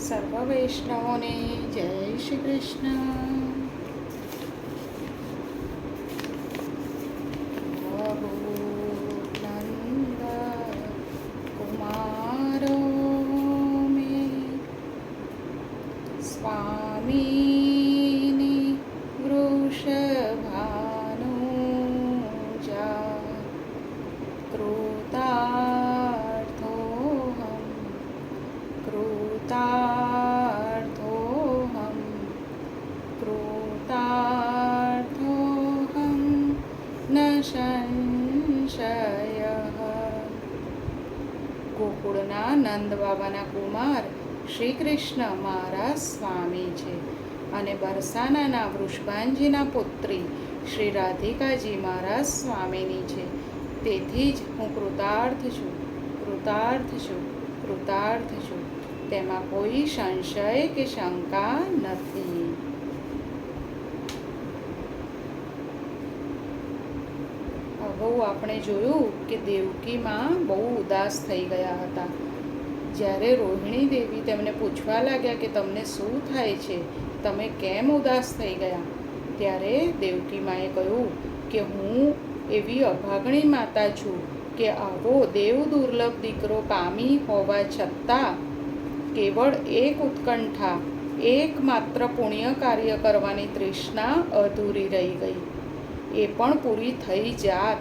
સર્વ વૈષ્ણવોને જય શ્રી કૃષ્ણ. નંદ કુમારો મે સ્વામીની વૃષભાનુજા કૃતાર્થોહમ ન સંશયઃ. ગોકુળના નંદ બાબાના કુમાર શ્રી કૃષ્ણ મારા સ્વામી છે અને બરસાનાના વૃષભાનજીના પુત્રી શ્રી રાધિકાજી મારા સ્વામીની છે. તેથી જ હું કૃતાર્થ છું. તેમાં કોઈ સંશય કે શંકા નથી. અગાઉ આપણે જોયું કે દેવકીમાં બહુ ઉદાસ થઈ ગયા હતા. જ્યારે રોહિણી દેવી તેમને પૂછવા લાગ્યા કે તમને શું થાય છે, તમે કેમ ઉદાસ થઈ ગયા, ત્યારે દેવકી માએ કહ્યું કે હું એવી અભાગણી માતા છું કે આવો દેવ દુર્લભ દીકરો પામી હોવા છતાં કેવળ એક ઉત્કંઠા, એકમાત્ર પુણ્ય કાર્ય કરવાની તૃષ્ણા અધૂરી રહી ગઈ. એ પણ પૂરી થઈ જાત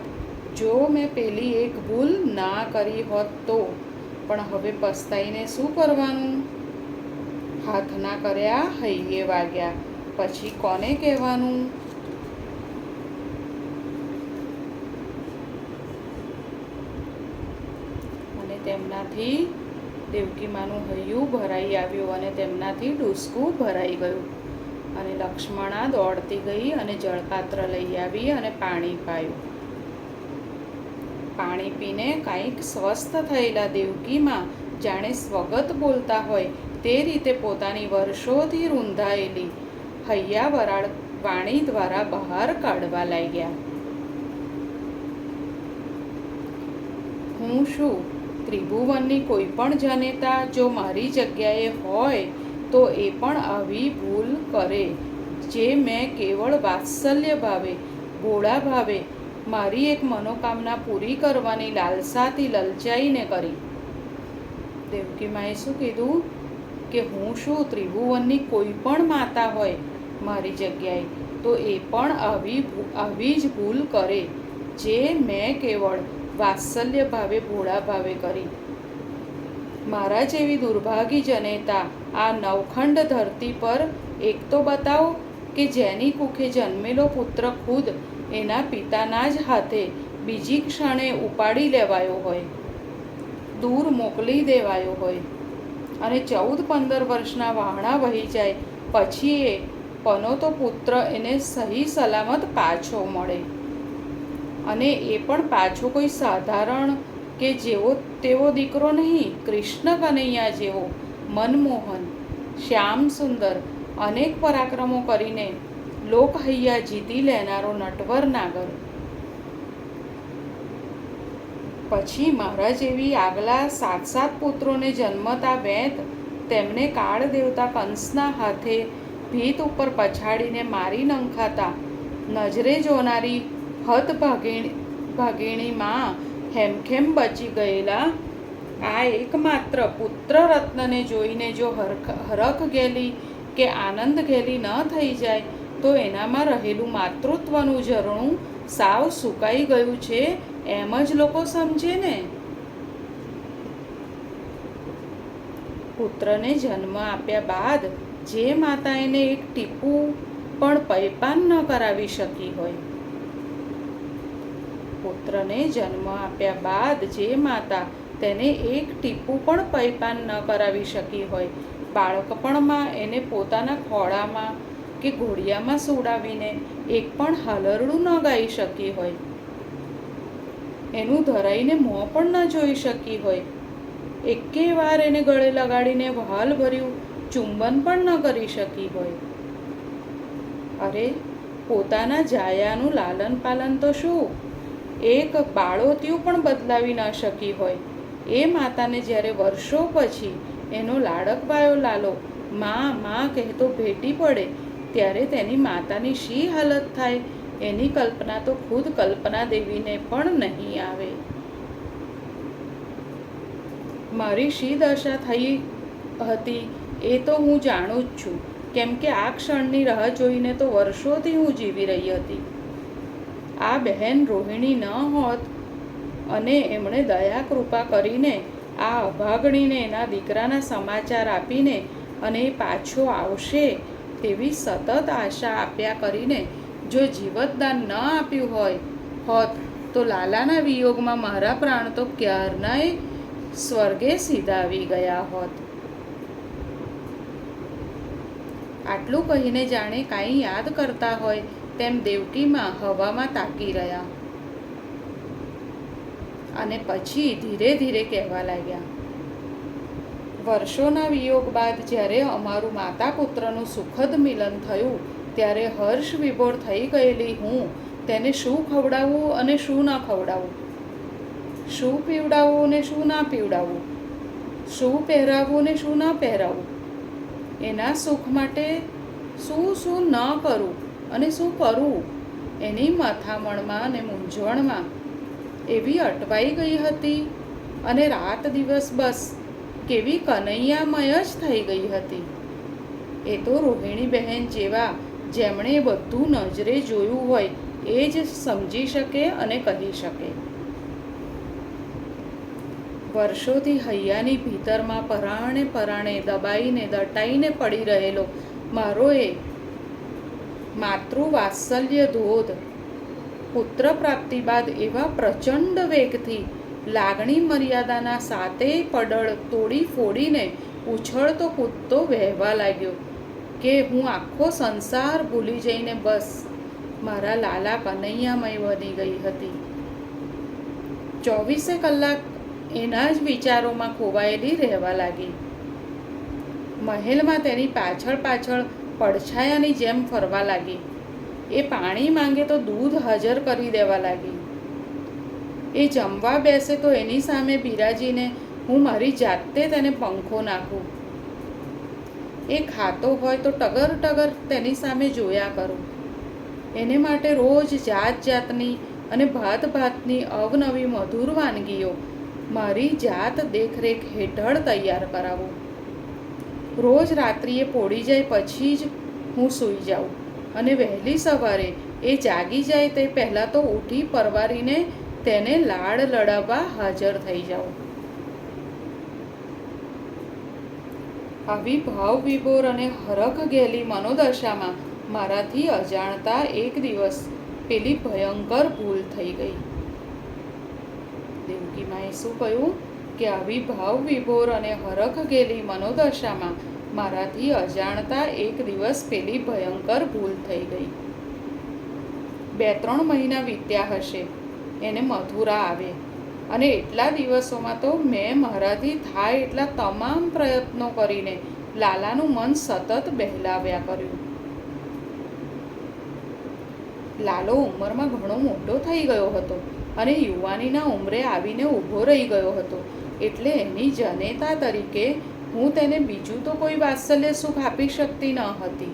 જો મેં પેલી એક ભૂલ ના કરી હોત તો. પણ હવે પસ્તાઈને શું કરવાનું? હાથ ના કર્યા હૈયે વાગ્યા, પછી કોને કહેવાનું? અને તેમનાથી દેવકીમાનું હૈયું ભરાઈ આવ્યું અને તેમનાથી ડૂસકું ભરાઈ ગયું. અને લક્ષ્મણા દોડતી ગઈ અને જળપાત્ર લઈ આવી અને પાણી પાયું. પાણી પીને કાંઈક સ્વસ્થ થયેલા દેવકીમાં જાણે સ્વગત બોલતા હોય તે રીતે પોતાની વર્ષોથી રૂંધાયેલી હૈયા વરાળ વાણી દ્વારા બહાર કાઢવા લાગ્યા. હું શું ત્રિભુવનની કોઈ પણ જનેતા જો મારી જગ્યાએ હોય તો એ પણ આવી ભૂલ કરે જે મેં કેવળ વાત્સલ્ય ભાવે, ભોળા ભાવે મારી એક મનોકામના પૂરી કરવાની લાલસાથી લલચાઈને કરી. દેવકી માએ શું કીધું કે હું શું ત્રિભુવનની કોઈ પણ માતા હોય મારી જગ્યાએ તો એ પણ આવી જ ભૂલ કરે જે મેં કેવળ વાત્સલ્ય ભાવે, ભોળા ભાવે કરી. મારા જેવી દુર્ભાગી જનેતા આ નવખંડ ધરતી પર એક તો બતાવો કે જેની કુખે જન્મેલો પુત્ર ખુદ એના પિતાના જ હાથે બીજી ક્ષણે ઉપાડી લેવાયો હોય, દૂર મોકલી દેવાયો હોય અને 14-15 વર્ષના વહાણા વહી જાય પછી એ પનોતો પુત્ર એને સહી સલામત પાછો મળે, અને એ પણ પાછો કોઈ સાધારણ કે જેવો તેવો દીકરો નહીં, કૃષ્ણ કનૈયા જેવો મનમોહન, શ્યામ સુંદર, અનેક પરાક્રમો કરીને લોકહૈયા જીતી લેનારો નટવર નાગર. પછી મારા જેવી આગલા 7 પુત્રોને જન્મતા વેત તેમને કાળ દેવતા કંસના હાથે ભીત ઉપર પછાડીને મારી નંખાતા નજરે જોનારી હતભાગિણીમાં હેમખેમ બચી ગયેલા આ એકમાત્ર પુત્ર રત્નને જોઈને જો હરખ ગેલી કે આનંદ ગેલી ન થઈ જાય તો એનામાં રહેલું માતૃત્વનું ઝરણું સાવ સુકાઈ ગયું છે એમ જ લોકો સમજે ને. પુત્રને જન્મ આપ્યા બાદ જે માતા એને એક ટીપું પણ પૈપાન ન કરાવી શકી હોય, પુત્રને જન્મ આપ્યા બાદ જે માતા તેને એક ટીપું પણ પૈપાન ન કરાવી શકી હોય, બાળકપણમાં એને પોતાના ખોળામાં કે ઘોડિયામાં સુવડાવીને એક પણ હાલરડું ન ગાઈ શકી હોય, એનું ધરાઈને મોં પણ ન જોઈ શકી હોય, એકે વાર એને ગળે લગાડીને વહાલ ભર્યું ચુંબન પણ ન કરી શકી હોય. અરે પોતાના જાયાનું લાલન પાલન તો શું એક બાળોતિયું પણ બદલાવી ન શકી હોય એ માતાને જ્યારે વર્ષો પછી એનો લાડકવાયો લાલો માં માં કહેતો ભેટી પડે ત્યારે તેની માતાની શી હાલત થાય એની કલ્પના તો ખુદ કલ્પના દેવીને પણ નહીં આવે. મારી શી દશા થઈ હતી એ તો હું જાણું જ છું, કેમ કે આ ક્ષણની રાહ જોઈને તો વર્ષોથી હું જીવી રહી હતી. આ બહેન રોહિણી ન હોત અને એમણે દયા કૃપા કરીને આ અભાગણીને એના દીકરાના સમાચાર આપીને અને એ પાછો આવશે તેવી સતત આશા આપ્યા કરીને જો જીવતદાન ન આપ્યું હોત તો લાલાના વિયોગમાં મારા પ્રાણ તો ક્યારનાય સ્વર્ગે સીધાવી ગયા હોત. આટલું કહીને જાણે કાંઈ યાદ કરતા હોય તેમ દેવકીમાં હવામાં તાકી રહ્યા અને પછી ધીરે ધીરે કહેવા લાગ્યા, વર્ષોના વિયોગ બાદ જ્યારે અમારું માતા પુત્રનું સુખદ મિલન થયું ત્યારે હર્ષ વિભોર થઈ ગયેલી હું તેને શું ખવડાવવું અને શું ન ખવડાવવું, શું પીવડાવવું ને શું ના પીવડાવવું, શું પહેરાવવું ને શું ન પહેરાવવું, એના સુખ માટે શું શું ન કરવું અને શું કરવું, એની મથામણમાં અને મૂંઝવણમાં એવી અટવાઈ ગઈ હતી અને રાત દિવસ બસ કેવી કનૈયામય જ થઈ ગઈ હતી. એ તો રોહિણી બહેન જેવા જેમણે બધું નજરે જોયું હોય એ જ સમજી શકે અને કહી શકે. વર્ષોથી હૈયાની ભીતરમાં પરાણે પરાણે દબાઈને દટાઈને પડી રહેલો મારો એ માતૃવાત્સલ્ય ધોધ પુત્ર પ્રાપ્તિ બાદ એવા પ્રચંડ વેગથી લાગણી મર્યાદાના સાતેય પડળ તોડી ફોડીને ઉછળતો કૂદતો વહેવા લાગ્યો કે હું આખો સંસાર ભૂલી જઈને બસ મારા લાલા કનૈયામય બની ગઈ હતી. 24 કલાક એના જ વિચારોમાં ખોવાયેલી રહેવા લાગી. મહેલમાં તેની પાછળ પાછળ પડછાયાની જેમ ફરવા લાગી. એ પાણી માંગે તો દૂધ હાજર કરી દેવા લાગી. એ જમવા બેસે તો એની સામે બિરાજીને હું મારી જાતે તેને પંખો નાખું. એ ખાતો હોય તો ટગર ટગર તેની સામે જોયા કરું. એને માટે રોજ જાત જાતની અને ભાત ભાતની અવનવી મધુર વાનગીઓ મારી જાત દેખરેખ હેઠળ તૈયાર કરાવું. રોજ રાત્રિએ પોડી જાય પછી જ હું સૂઈ જાઉં અને વહેલી સવારે એ જાગી જાય તે પહેલાં તો ઉઠી પરવારીને તેને લાડ લડાવવા હાજર થઈ જાઉં. આવી ભાવ વિભોર અને હરખ ગેલી મનોદશામાં મારાથી અજાણતા એક દિવસ પેલી ભયંકર ભૂલ થઈ ગઈ. દેવકીમાએ શું કહ્યું કે આવી ભાવ વિભોર અને હરખ ગેલી મનોદશામાં મારાથી અજાણતા એક દિવસ પેલી ભયંકર ભૂલ થઈ ગઈ. 2-3 મહિના વીત્યા હશે એને મથુરા આવે અને એટલા દિવસોમાં તો મેં મારાથી થાય એટલા તમામ પ્રયત્નો કરીને લાલાનું મન સતત બહેલાવ્યા કર્યું. લાલો ઉંમરમાં ઘણો મોટો થઈ ગયો હતો અને યુવાનીના ઉંમરે આવીને ઊભો રહી ગયો હતો એટલે એની જનેતા તરીકે હું તેને બીજું તો કોઈ વાત્સલ્ય સુખ આપી શકતી ન હતી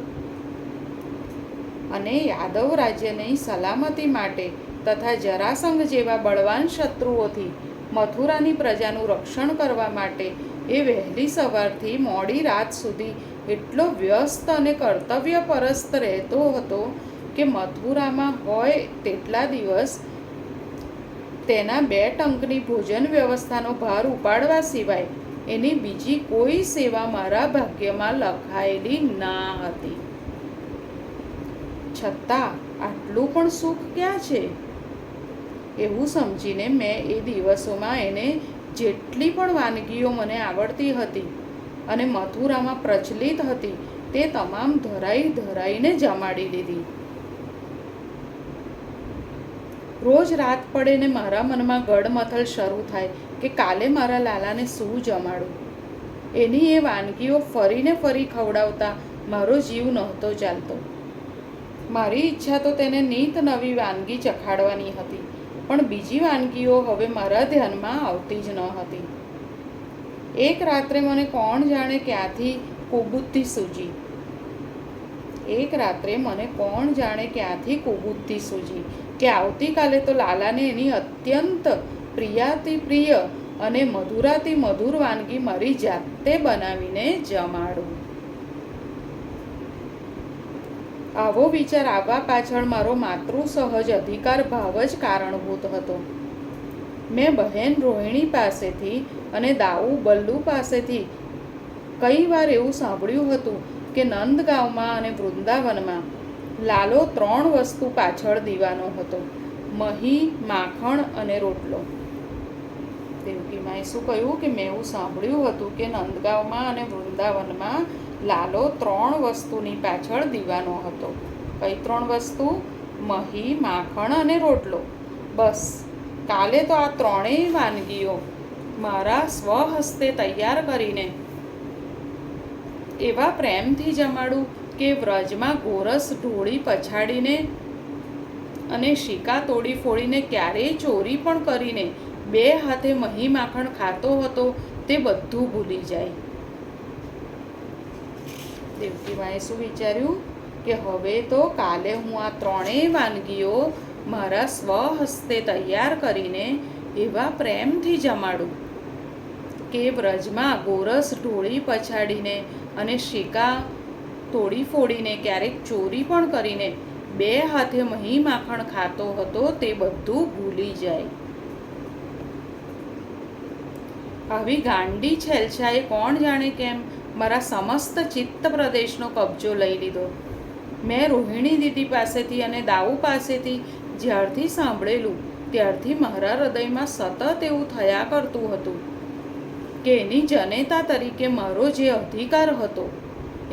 અને યાદવ રાજ્યની સલામતી માટે તથા જરાસંઘ જેવા બળવાન શત્રુઓથી મથુરાની પ્રજાનું રક્ષણ કરવા માટે એ વહેલી સવારથી મોડી રાત સુધી એટલો વ્યસ્ત અને કર્તવ્યપરસ્ત રહેતો હતો કે મથુરામાં હોય તેટલા દિવસ તેના 2 ટંકની ભોજન વ્યવસ્થાનો ભાર ઉપાડવા સિવાય એની બીજી કોઈ સેવા મારા ભાગ્યમાં લખાયેલી ના હતી. છતાં આટલું પણ સુખ ક્યાં છે એવું સમજીને મેં એ દિવસોમાં એને જેટલી પણ વાનગીઓ મને આવડતી હતી અને મથુરામાં પ્રચલિત હતી તે તમામ ધરાઈને જમાડી લીધી. રોજ રાત પડે ને મારા મનમાં ગડમથલ શરૂ થાય કે કાલે મારા લાલાને શું જમાડું. એની એ વાનગીઓ ફરીને ફરી ખવડાવતા મારો જીવ નહોતો ચાલતો. મારી ઈચ્છા તો તેને નીત નવી વાનગી ચખાડવાની હતી, પણ બીજી વાનગીઓ હવે મારા ધ્યાનમાં આવતી જ ન હતી. એક રાત્રે મને કોણ જાણે ક્યાંથી કુબુદ્ધિ સૂજી. એક રાત્રે મને કોણ જાણે ક્યાંથી કુબુદ્ધિ સૂજી કે આવતીકાલે તો લાલાને એની અત્યંત પ્રિયાતિ પ્રિય અને મધુરાતિ મધુર વાનગી મારી જાતે બનાવીને જમાડું. આવો વિચાર આવવા પાછળ મારો માતૃ સહજ અધિકાર ભાવ જ કારણભૂત હતો. મેં બહેન રોહિણી પાસેથી અને દાઉ બલ્લુ પાસેથી કઈ વાર એવું સાંભળ્યું હતું કે નંદગાંવમાં અને વૃંદાવનમાં લાલો 3 વસ્તુ પાછળ દીવાનો હતો: મહી, માખણ અને રોટલો. દેવકી માએ શું કહ્યું કે મેં એવું સાંભળ્યું હતું કે નંદગાંવમાં અને વૃંદાવનમાં લાલો 3 વસ્તુની પાછળ દીવાનો હતો. કઈ 3 વસ્તુ? મહી, માખણ અને રોટલો. બસ કાલે તો આ 3 વાનગીઓ મારા સ્વહસ્તે તૈયાર કરીને એવા પ્રેમથી જમાડું કે વ્રજમાં ગોરસ ઢોળી પછાડીને અને શીકા તોડી ફોડીને ક્યારેય ચોરી પણ કરીને 2 હાથે મહી માખણ ખાતો હતો તે બધું ભૂલી જાય. દેવકીમાએ શું વિચાર્યું કે હવે તો કાલે હું આ 3 વાનગીઓ મારા સ્વહસ્તે તૈયાર કરીને એવા પ્રેમથી જમાડું કે વ્રજમાં ગોરસ ઢોળી પછાડીને અને શીકા તોડી ફોડીને ક્યારેક ચોરી પણ કરીને 2 હાથે મહી માખણ ખાતો હતો તે બધું ભૂલી જાય. આવી ગાંડી છેલછાએ કોણ જાણે કેમ મારા સમસ્ત ચિત્ત પ્રદેશનો કબજો લઈ લીધો. મેં રોહિણી દીદી પાસેથી અને દાઉ પાસેથી જ્યારથી સાંભળેલું ત્યારથી મારા હૃદયમાં સતત એવું થયા કરતું હતું કે એની જનેતા તરીકે મારો જે અધિકાર હતો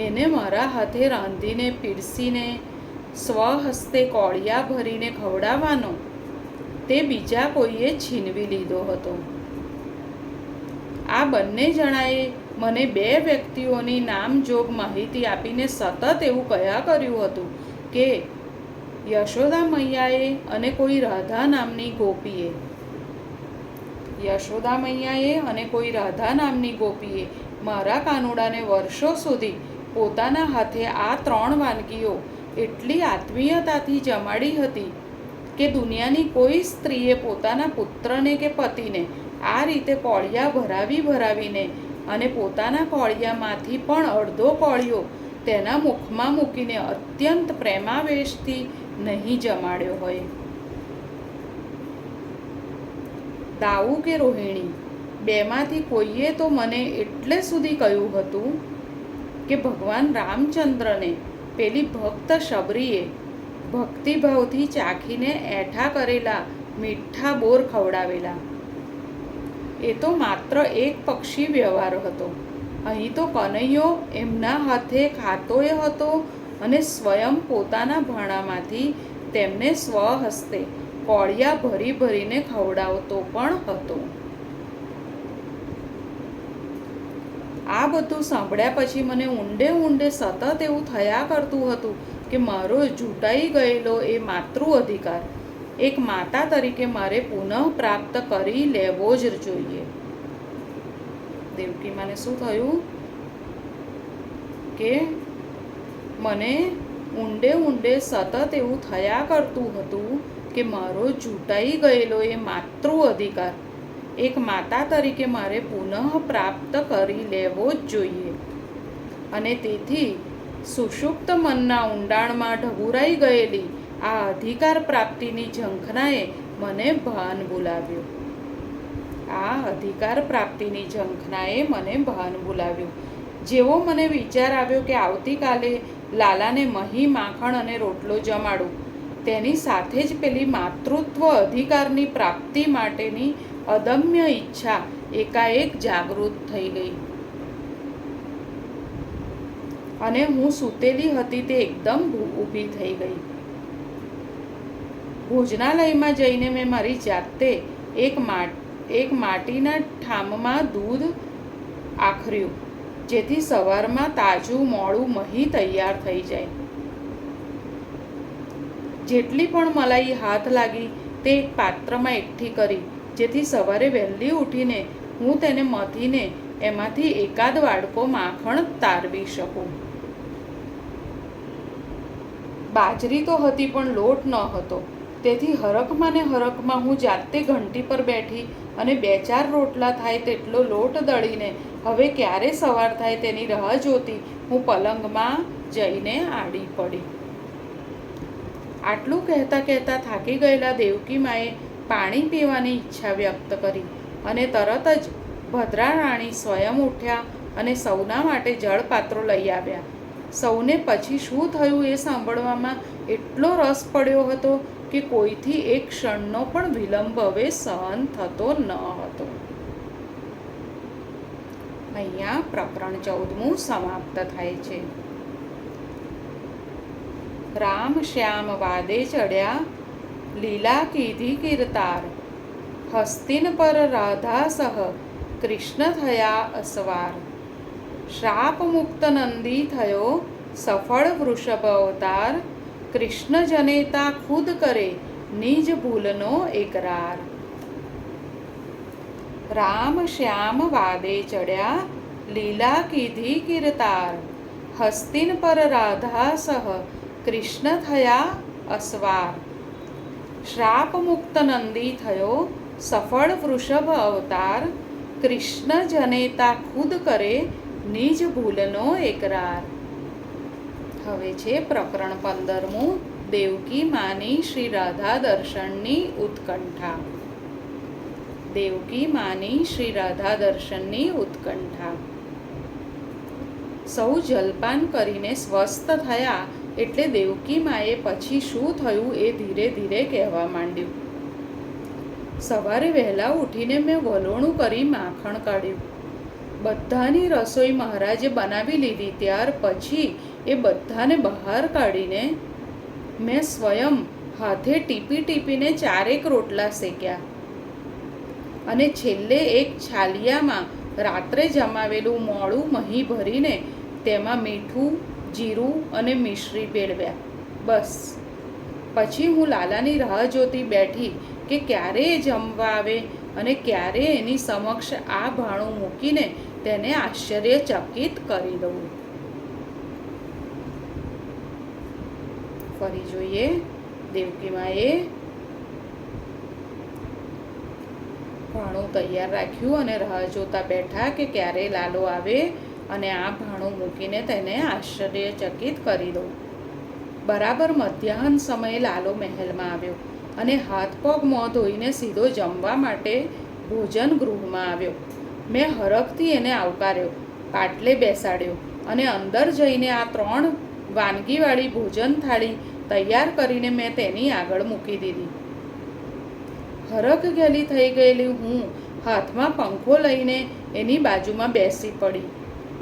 એને મારા હાથે રાંધીને પીરસીને સ્વહસ્તે કોળિયા ભરીને ખવડાવવાનો તે બીજા કોઈએ છીનવી લીધો હતો. આ બંને જણાએ મને 2 વ્યક્તિઓની નામજોગ માહિતી આપીને સતત એવું કહ્યા કર્યું હતું કે યશોદા મૈયાએ અને કોઈ રાધા નામની ગોપીએ રાધા નામની ગોપીએ મારા કાનુડાને વર્ષો સુધી પોતાના હાથે આ 3 વાનગીઓ એટલી આત્મીયતાથી જમાડી હતી કે દુનિયાની કોઈ સ્ત્રીએ પોતાના પુત્રને કે પતિને આ રીતે કોળિયા ભરાવીને અને પોતાના કોળિયામાંથી પણ અડધો કોળિયો તેના મુખમાં મૂકીને અત્યંત પ્રેમાવેશથી નહીં જમાડ્યો હોય. દાઉ કે રોહિણી બેમાંથી કોઈએ તો મને એટલે સુધી કહ્યું હતું કે ભગવાન રામચંદ્રને પેલી ભક્ત શબરીએ ભક્તિભાવથી ચાખીને એઠા કરેલા મીઠા બોર ખવડાવેલા. એ તો માત્ર એક પક્ષી વ્યવહાર હતો. અહીં તો કનૈયો એમના હાથે ખાતોય હતો અને સ્વયં પોતાના ભાણામાંથી તેમને સ્વહસ્તે કોળિયા ભરીને ખવડાવતો પણ હતો. આ બધું સાંભળ્યા પછી મને ઊંડે સતત એવું થયા કરતું હતું કે મારો ઝૂંટાઈ ગયેલો એ માતૃ અધિકાર એક માતા તરીકે મારે પુનઃ પ્રાપ્ત કરી લેવો જ જોઈએ. દેવકી માને શું થયું કે મને ઊંડે સતત એવું થયા કરતું હતું કે મારો ઝૂંટાઈ ગયેલો એ માતૃ અધિકાર એક માતા તરીકે મારે પુનઃ પ્રાપ્ત કરી લેવો જ જોઈએ. અને તેથી સુષુપ્ત મનના ઊંડાણમાં ઢબુરાઈ ગયેલી આ અધિકાર પ્રાપ્તિની ઝંખનાએ મને ભાન બોલાવ્યું. જેવો મને વિચાર આવ્યો કે આવતીકાલે લાલાને મહી માખણ અને રોટલો જમાડું, તેની સાથે જ પેલી માતૃત્વ અધિકારની પ્રાપ્તિ માટેની અદમ્ય ઈચ્છા એકાએક જાગૃત થઈ ગઈ અને હું સૂતેલી હતી તે એકદમ ઊભી થઈ ગઈ. ભોજનાલયમાં જઈને મેં મારી જાતે એક માટીના ઠામમાં દૂધ આખર્યું, જેથી સવારમાં તાજું મોડું મહી તૈયાર થઈ જાય. જેટલી પણ મલાઈ હાથ લાગી તે એક પાત્રમાં એકઠી કરી, જેથી સવારે વહેલી ઉઠીને હું તેને મથીને એમાંથી એકાદ વાડકો માખણ તારવી શકું. બાજરી તો હતી પણ લોટ ન હતો, તેથી હરખમાં ને હરખમાં હું જાતે ઘંટી પર બેઠી અને 2-4 રોટલા થાય તેટલો લોટ દળીને હવે ક્યારે સવાર થાય તેની રાહ જોતી હું પલંગમાં જઈને આડી પડી. આટલું કહેતા કહેતા થાકી ગયેલા દેવકી માએ પાણી પીવાની ઈચ્છા વ્યક્ત કરી અને તરત જ ભદ્રા રાણી સ્વયં ઉઠ્યા અને સૌના માટે જળપાત્રો લઈ આવ્યા. સૌને પછી શું થયું એ સાંભળવામાં એટલો રસ પડ્યો હતો કે કોઈથી એક ક્ષણનો પણ વિલંબ હવે સહન થતો ન હતો. અહીંયા પ્રકરણ 14મું સમાપ્ત થાય છે. રામ શ્યામ વાદે ચડ્યા, લીલા કીધી કીર્તાર, હસ્તિન પર રાધા સહ કૃષ્ણ થયા અસવાર. શ્રાપ મુક્ત નંદી થયો સફળ વૃષભ અવતાર, કૃષ્ણ જનેતા ખુદ કરે નિજ ભૂલનો એકરાર. રામ શ્યામ વાદે ચડ્યા, લીલા કીધી કીર્તાર, હસ્તિન પર રાધા સહ કૃષ્ણ થયા અસવાર. શ્રાપ મુક્ત નંદી થયો સફળ વૃષભ અવતાર, કૃષ્ણ જનેતા ખુદ કરે નિજ ભૂલનો એકરાર. હવે છે પ્રકરણ 15મું, દેવકી માની શ્રી રાધા દર્શનની ઉત્કંઠા. દેવકી માની શ્રી રાધા દર્શનની ઉત્કંઠા. સૌ જલપાન કરીને સ્વસ્થ થયા એટલે દેવકી માએ પછી શું થયું એ ધીરે ધીરે કહેવા માંડ્યું. સવારે વહેલા ઉઠીને મેં વલોણું કરી માખણ કાઢ્યું. બધાની રસોઈ મહારાજે બનાવી લીધી. ત્યાર પછી એ બધાને બહાર કાઢીને મેં સ્વયં હાથે ટીપી ટીપીને 4 રોટલા શેક્યા અને છેલ્લે એક છાલિયામાં રાત્રે જમાવેલું મોડું મહી ભરીને તેમાં મીઠું, જીરું અને મિશ્રી ભેળવ્યા. બસ પછી હું લાલાની રાહ જોતી બેઠી કે ક્યારે એ જમવા આવે અને ક્યારે એની સમક્ષ આ ભાણું મૂકીને તેને આશ્ચર્યચકિત કરી દઉં. ફરી જોઈએ. દેવકી માએ ભાણું તૈયાર રાખ્યું અને રાહ જોતા બેઠા કે ક્યારે લાલો આવે અને આ ભાણું મૂકીને તેને આશ્ચર્યચકિત કરી દઉં. બરાબર મધ્યાહન સમયે લાલો મહેલમાં આવ્યો અને હાથ પગ મોં ધોઈને સીધો જમવા માટે ભોજન ગૃહમાં આવ્યો. મેં હરખથી એને આવકાર્યો, પાટલે બેસાડ્યો અને અંદર જઈને આ 3 વાનગીવાળી ભોજન થાળી તૈયાર કરીને મેં તેની આગળ મૂકી દીધી. હરખ ગેલી થઈ ગયેલી હું હાથમાં પંખો લઈને એની બાજુમાં બેસી પડી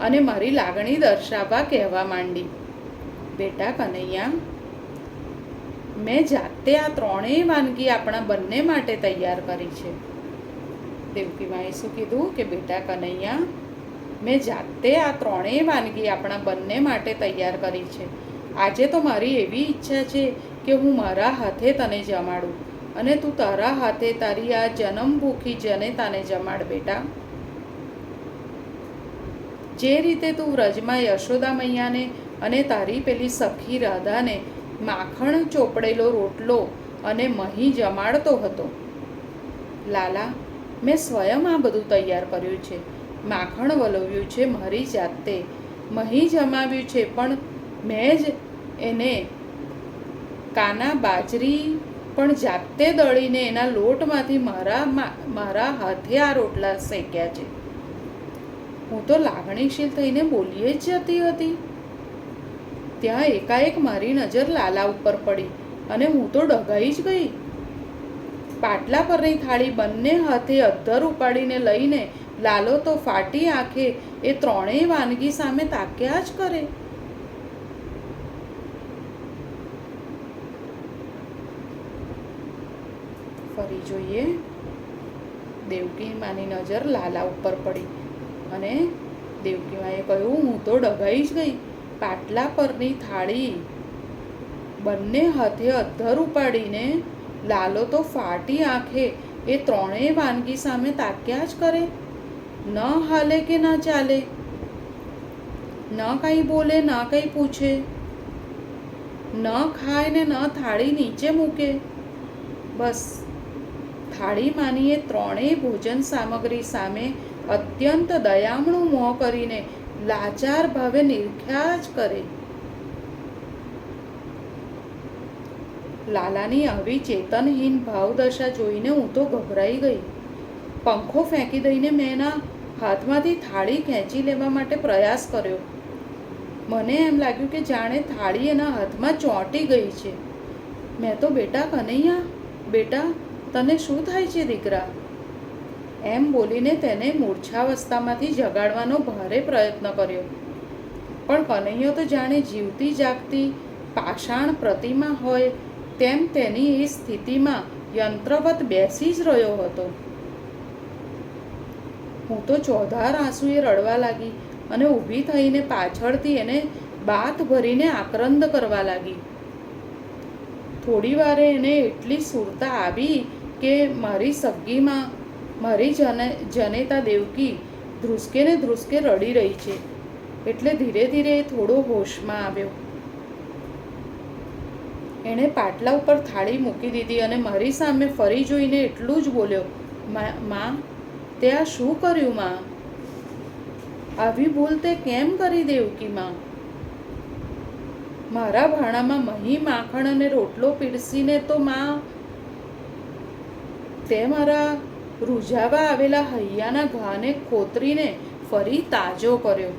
અને મારી લાગણી દર્શાવવા કહેવા માંડી, બેટા કનૈયા, મેં જાતે આ 3 વાનગી આપણા બંને માટે તૈયાર કરી છે. દેવકી માએ શું કીધું કે બેટા કનૈયા, મેં જાતે આ 3 વાનગી આપણા બંને માટે તૈયાર કરી છે. આજે તો મારી એવી ઈચ્છા છે કે હું મારા હાથે તને જમાડું અને તું તારા હાથે તારી આ જન્મભૂખી જનેતાને જમાડ બેટા. જે રીતે તું વ્રજમાં યશોદા મૈયાને અને તારી પેલી સખી રાધાને માખણ ચોપડેલો રોટલો અને મહી જમાડતો હતો. લાલા, મેં સ્વયં આ બધું તૈયાર કર્યું છે. માખણ વલોવ્યું છે મારી જાતે, મહી જમાવ્યું છે પણ મેં જ એને કાના બાજરી પણ જાતે દળીને એના લોટમાંથી મારા હાથે આ રોટલા શેક્યા છે. હું તો લાગણીશીલ થઈને બોલીએ જ જતી હતી. ત્યાં એકાએક મારી નજર લાલા ઉપર પડી અને હું તો ડઘાઈ જ ગઈ. પાટલા પરની થાળી બંને હાથે અધ્ધર ઉપાડીને લઈને લાલો તો ફાટી આંખે એ 3 વાનગી સામે તાક્યા જ કરે. ફરી જોઈએ. દેવકી માની નજર લાલા ઉપર પડી અને દેવકી માએ કહ્યું, હું તો ડઘાઈ જ ગઈ. પાટલા પરની થાળી બંને હાથે અધ્ધર ઉપાડીને લાલો તો ફાટી આંખે એ 3 વાનગી સામે તાક્યા જ કરે. ન હાલે કે ન ચાલે, ન કંઈ બોલે ન કંઈ પૂછે, ન ખાય ને ન થાળી નીચે મૂકે. બસ થાળીમાંની એ ત્રણેય ભોજન સામગ્રી સામે અત્યંત દયામણું મોં કરીને લાચાર ભાવે નિરખ્યા જ કરે. લાલાની આવી ચેતનહીન ભાવદશા જોઈને હું તો ગભરાઈ ગઈ. પંખો ફેંકી દઈને મેં એના હાથમાંથી થાળી ખેંચી લેવા માટે પ્રયાસ કર્યો. મને એમ લાગ્યું કે જાણે થાળી એના હાથમાં ચોંટી ગઈ છે. મેં તો બેટા કનૈયા, બેટા તને શું થાય છે દીકરા, એમ બોલીને તેને મૂર્છાવસ્થામાંથી જગાડવાનો ભારે પ્રયત્ન કર્યો. પણ કનૈયો તો જાણે જીવતી જાગતી પાષાણ પ્રતિમા હોય તેમ તેની એ સ્થિતિમાં યંત્રવત બેસી જ રહ્યો હતો. હું તો ચોધાર આંસુએ રડવા લાગી અને ઊભી થઈને પાછળથી એને બાથ ભરીને આક્રંદ કરવા લાગી. થોડી વારે એને એટલી સુરતા આવી કે મારી સગ્ગીમાં મારી જનેતા દેવકી ધ્રુસકે ને ધ્રુસકે રડી રહી છે. એટલે ધીરે ધીરે એ થોડો હોશમાં આવ્યો. એણે પાટલા ઉપર થાળી મૂકી દીધી અને મારી સામે ફરી જોઈને એટલું જ બોલ્યો, માં તે આ શું કર્યું માં? આવી ભૂલ તે કેમ કરી દેવકી માં? મારા ભાણામાં મહી માખણ અને રોટલો પીરસીને તો માં તે મારા રૂઝાવા આવેલા હૈયાના ઘાને ખોતરીને ફરી તાજો કર્યો.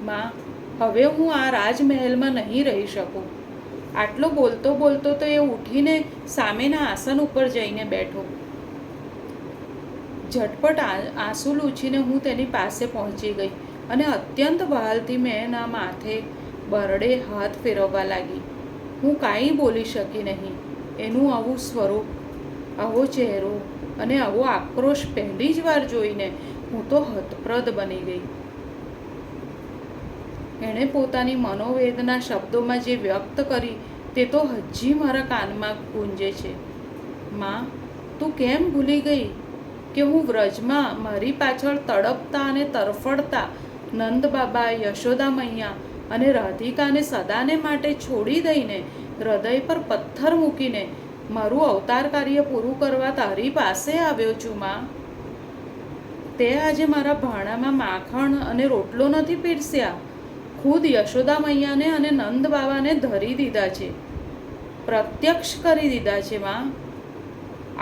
માં, હવે હું આ રાજમહેલમાં નહીં રહી શકું. આટલો બોલતો બોલતો તો એ ઉઠીને સામેના આસન ઉપર જઈને બેઠો. ઝટપટ આંસુ લૂછીને હું તેની પાસે પહોંચી ગઈ અને અત્યંત વહાલથી મેં એના માથે બરડે હાથ ફેરવવા લાગી. હું કાંઈ બોલી શકી નહીં. એનું આવું સ્વરૂપ, આવો ચહેરો અને આવો આક્રોશ પહેલી જ વાર જોઈને હું તો હતપ્રદ બની ગઈ. એણે પોતાની મનોવેદના શબ્દોમાં જે વ્યક્ત કરી તે તો હજી મારા કાનમાં ગુંજે છે. માં, તું કેમ ભૂલી ગઈ કે હું વ્રજમાં મારી પાછળ તડપતા અને તરફડતા નંદબાબા, યશોદા મૈયા અને રાધિકાને સદાને માટે છોડી દઈને હૃદય પર પથ્થર મૂકીને મારું અવતાર કાર્ય પૂરું કરવા તારી પાસે આવ્યો છું માં? તે આજે મારા ભાણામાં માખણ અને રોટલો નથી પીરસ્યા, ખુદ યશોદા મૈયાને અને નંદ બાબાને ધરી દીધા છે, પ્રત્યક્ષ કરી દીધા છે માં.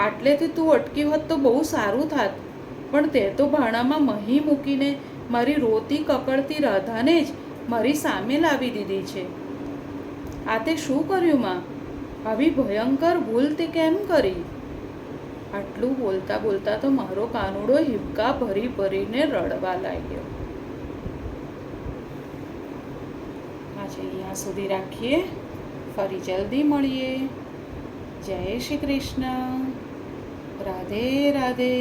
આટલેથી તું અટકી હોત તો બહુ સારું થાત, પણ તે તો ભાણામાં મહી મૂકીને મારી રોતી કકડતી રાધાને જ મારી સામે લાવી દીધી છે. આ તે શું કર્યું માં? આવી ભયંકર ભૂલ તે કેમ કરી? આટલું બોલતા બોલતા તો મારો કાનુડો હિબકા ભરી ભરીને રડવા લાગ્યો. આજે અહીંયા સુધી રાખીએ, ફરી જલ્દી મળીએ. જય શ્રી કૃષ્ણ. રાધે રાધે.